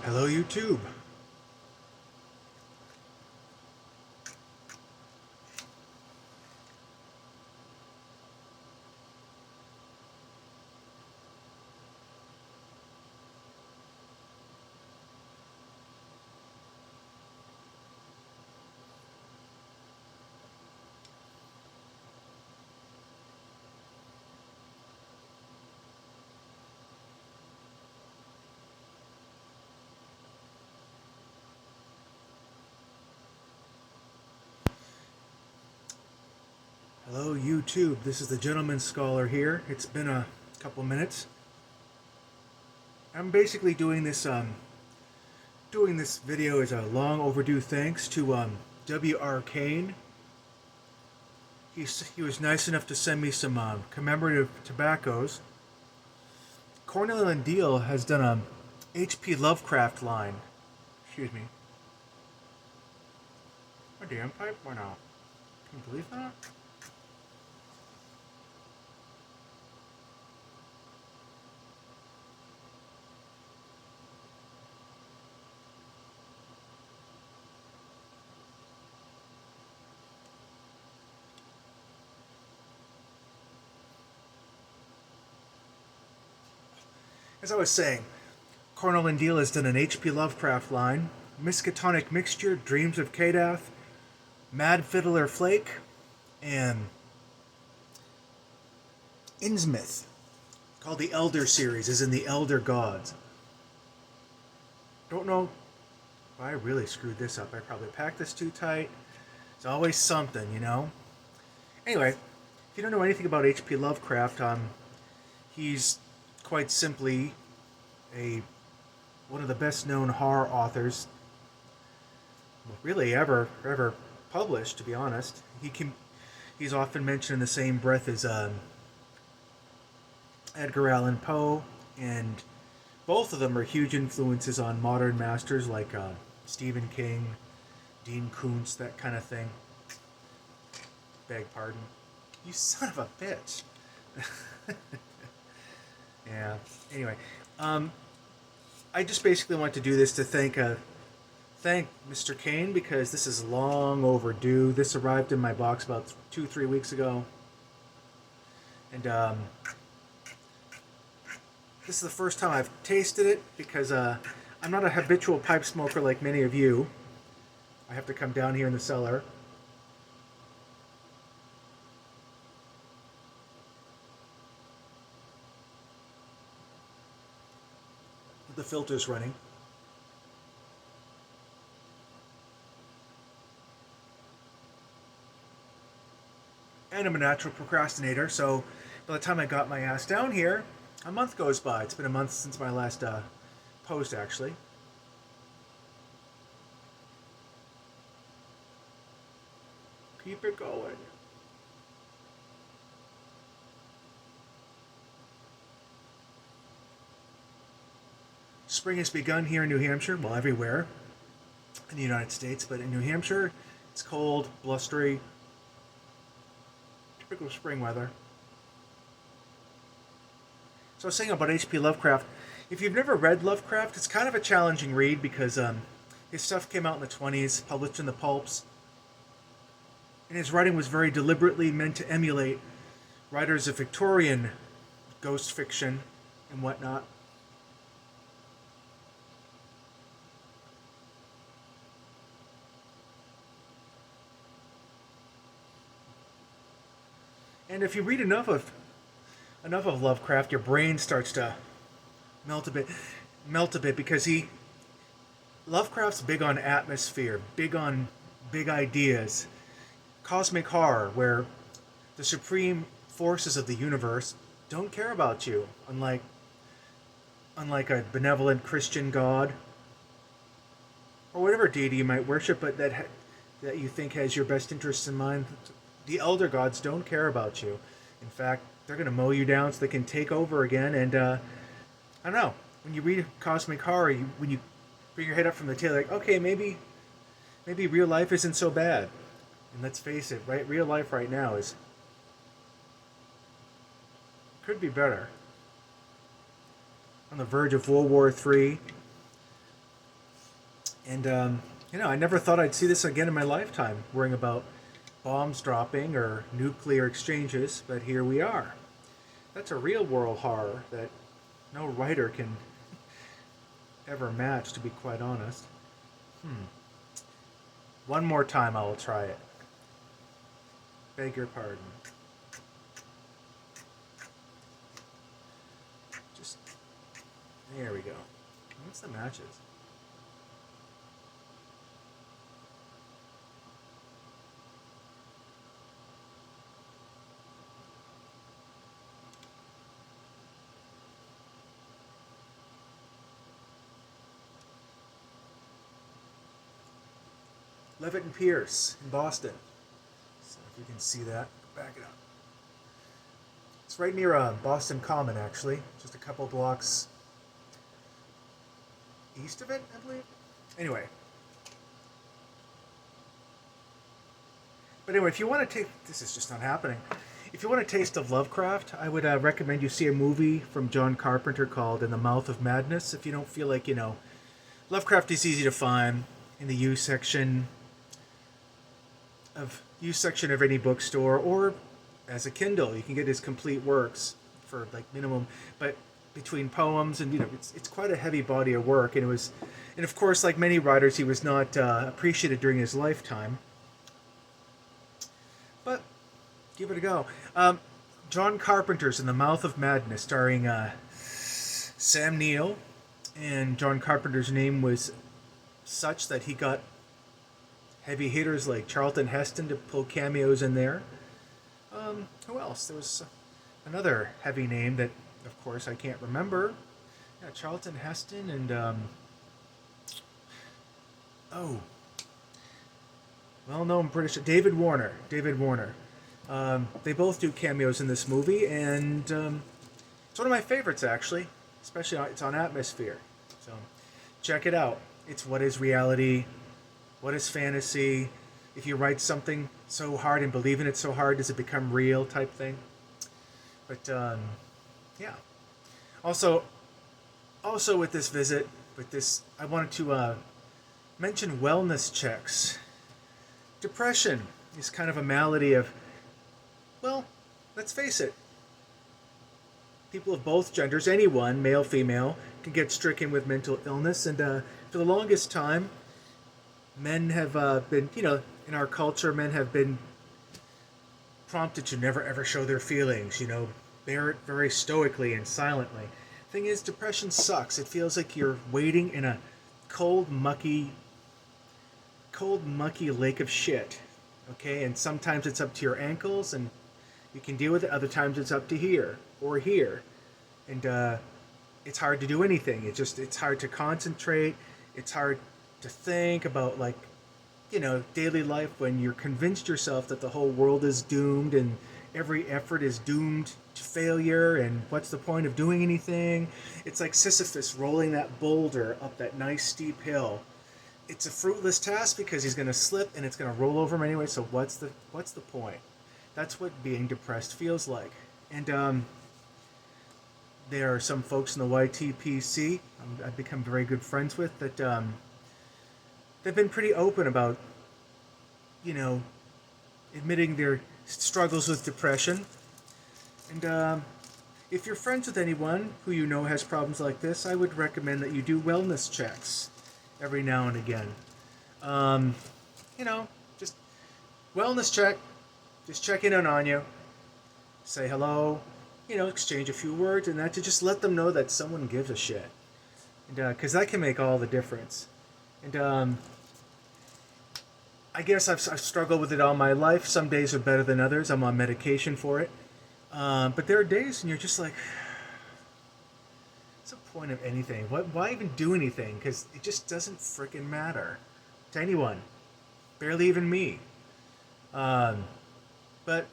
Hello, YouTube. Hello, YouTube. This is the Gentleman Scholar here. It's been a couple minutes. I'm basically doing this video as a long overdue thanks to W. Arcane. He was nice enough to send me some commemorative tobaccos. Cornell and Deal has done a H.P. Lovecraft line. Excuse me. A damn pipe? Why not? Can you believe that? As I was saying, Cornell and Deal has done an H.P. Lovecraft line, Miskatonic Mixture, Dreams of Kadath, Mad Fiddler Flake, and Innsmouth, called the Elder series, as in the Elder Gods. Don't know if I really screwed this up. I probably packed this too tight. It's always something, you know? Anyway, if you don't know anything about H.P. Lovecraft, he's quite simply one of the best-known horror authors, really ever published. To be honest, he's often mentioned in the same breath as Edgar Allan Poe, and both of them are huge influences on modern masters like Stephen King, Dean Koontz, that kind of thing. Beg pardon. You son of a bitch. Yeah. Anyway, I just basically want to do this to thank Mr. Kane, because this is long overdue. This arrived in my box about 2-3 weeks ago, and this is the first time I've tasted it, because I'm not a habitual pipe smoker like many of you. I have to come down here in the cellar. The filter's running. And I'm a natural procrastinator, so by the time I got my ass down here, a month goes by. It's been a month since my last post, actually. Keep it going. Spring has begun here in New Hampshire, well, everywhere in the United States, but in New Hampshire, it's cold, blustery, typical spring weather. So I was saying about H.P. Lovecraft. If you've never read Lovecraft, it's kind of a challenging read, because his stuff came out in the 1920s, published in the pulps, and his writing was very deliberately meant to emulate writers of Victorian ghost fiction and whatnot. And if you read enough of Lovecraft, your brain starts to melt a bit, because Lovecraft's big on atmosphere, big on big ideas, cosmic horror, where the supreme forces of the universe don't care about you, unlike a benevolent Christian god or whatever deity you might worship, but that you think has your best interests in mind. The elder gods don't care about you. In fact, they're going to mow you down so they can take over again. And I don't know. When you read cosmic horror, when you bring your head up from the tail, like, okay, maybe real life isn't so bad. And let's face it, right? Real life right now could be better. On the verge of World War III, And, I never thought I'd see this again in my lifetime, worrying about bombs dropping or nuclear exchanges, but here we are. That's a real world horror that no writer can ever match, to be quite honest. One more time I will try it. Beg your pardon. Just, there we go. What's the matches? Levitt and Pierce in Boston. So if you can see that, back it up. It's right near Boston Common, actually. Just a couple blocks east of it, I believe. Anyway. But anyway, if you want to take... This is just not happening. If you want a taste of Lovecraft, I would recommend you see a movie from John Carpenter called In the Mouth of Madness. If you don't feel like, Lovecraft is easy to find in the used section of any bookstore, or as a Kindle. You can get his complete works for like minimum, but between poems and it's quite a heavy body of work, and of course, like many writers, he was not appreciated during his lifetime. But give it a go. John Carpenter's In the Mouth of Madness, starring Sam Neill, and John Carpenter's name was such that he got heavy hitters like Charlton Heston to pull cameos in there. Who else? There was another heavy name that, of course, I can't remember. Yeah, Charlton Heston and well-known British David Warner. They both do cameos in this movie, and it's one of my favorites, actually. Especially it's on Atmosphere. So check it out. It's what is reality. What is fantasy? If you write something so hard and believe in it so hard, does it become real type thing? But, yeah. Also with this visit, I wanted to mention wellness checks. Depression is kind of a malady of, well, let's face it. People of both genders, anyone, male, female, can get stricken with mental illness. And for the longest time, men have been, in our culture, men have been prompted to never ever show their feelings, bear it very stoically and silently. Thing is, depression sucks. It feels like you're wading in a cold, mucky lake of shit. Okay, and sometimes it's up to your ankles and you can deal with it. Other times it's up to here or here, and it's hard to do anything. It's hard to concentrate. It's hard to think about, like, daily life when you're convinced yourself that the whole world is doomed and every effort is doomed to failure, and what's the point of doing anything? It's like Sisyphus rolling that boulder up that nice steep hill. It's a fruitless task because he's going to slip and it's going to roll over him anyway, so what's the point? That's what being depressed feels like. And there are some folks in the YTPC I've become very good friends with that they've been pretty open about, admitting their struggles with depression. And if you're friends with anyone who has problems like this, I would recommend that you do wellness checks every now and again. Just wellness check. Just checking in on you. Say hello. Exchange a few words, and that to just let them know that someone gives a shit. And because that can make all the difference. And I guess I've struggled with it all my life. Some days are better than others. I'm on medication for it. But there are days when you're just like, what's the point of anything? Why even do anything? Because it just doesn't frickin' matter to anyone. Barely even me. But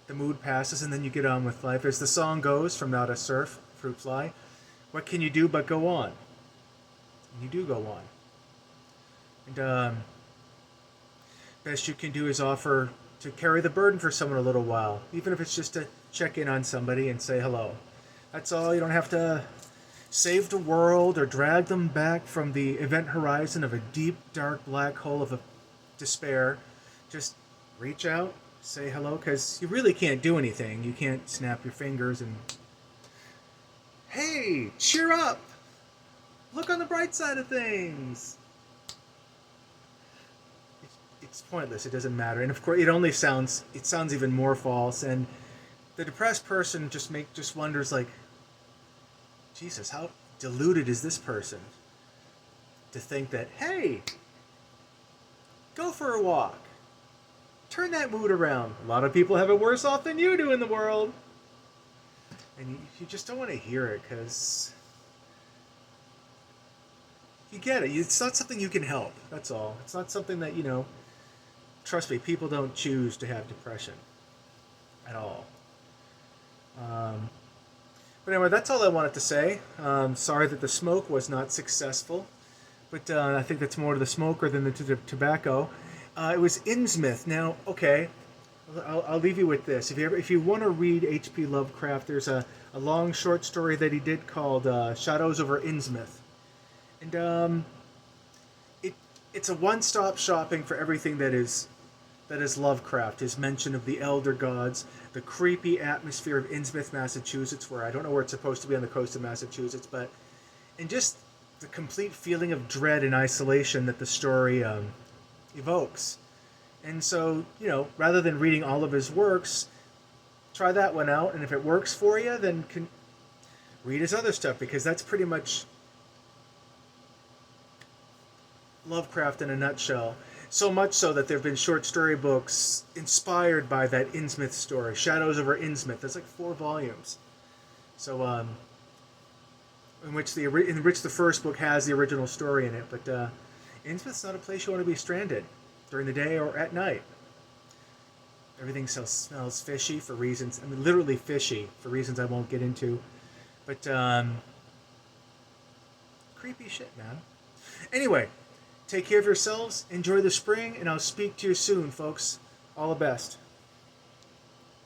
the mood passes and then you get on with life. As the song goes from Now to Surf, Fruit Fly, what can you do but go on? And you do go on. And best you can do is offer to carry the burden for someone a little while, even if it's just to check in on somebody and say hello. That's all. You don't have to save the world or drag them back from the event horizon of a deep, dark black hole of despair, just reach out, say hello, because you really can't do anything. You can't snap your fingers and, hey, cheer up! Look on the bright side of things! It's pointless. It doesn't matter. And of course, it sounds even more false. And the depressed person just wonders, like, Jesus, how deluded is this person to think that, hey, go for a walk. Turn that mood around. A lot of people have it worse off than you do in the world. And you just don't want to hear it because you get it. It's not something you can help. That's all. It's not something that, trust me, people don't choose to have depression at all. But anyway, that's all I wanted to say. Sorry that the smoke was not successful, but I think that's more to the smoker than to the tobacco. It was Innsmouth. Now, okay, I'll leave you with this. If you want to read H.P. Lovecraft, there's a long short story that he did called Shadows over Innsmouth. And it's a one-stop shopping for everything that is Lovecraft. His mention of the elder gods, the creepy atmosphere of Innsmouth, Massachusetts, where I don't know where it's supposed to be on the coast of Massachusetts, and just the complete feeling of dread and isolation that the story evokes. And so, rather than reading all of his works, try that one out, and if it works for you, then read his other stuff, because that's pretty much Lovecraft in a nutshell. So much so that there have been short story books inspired by that Innsmouth story, Shadows over Innsmouth. There's like 4 volumes. So, in which the first book has the original story in it. But Innsmouth's not a place you want to be stranded during the day or at night. Everything smells fishy for reasons. I mean, literally fishy for reasons I won't get into. But creepy shit, man. Anyway. Take care of yourselves, enjoy the spring, and I'll speak to you soon, folks. All the best.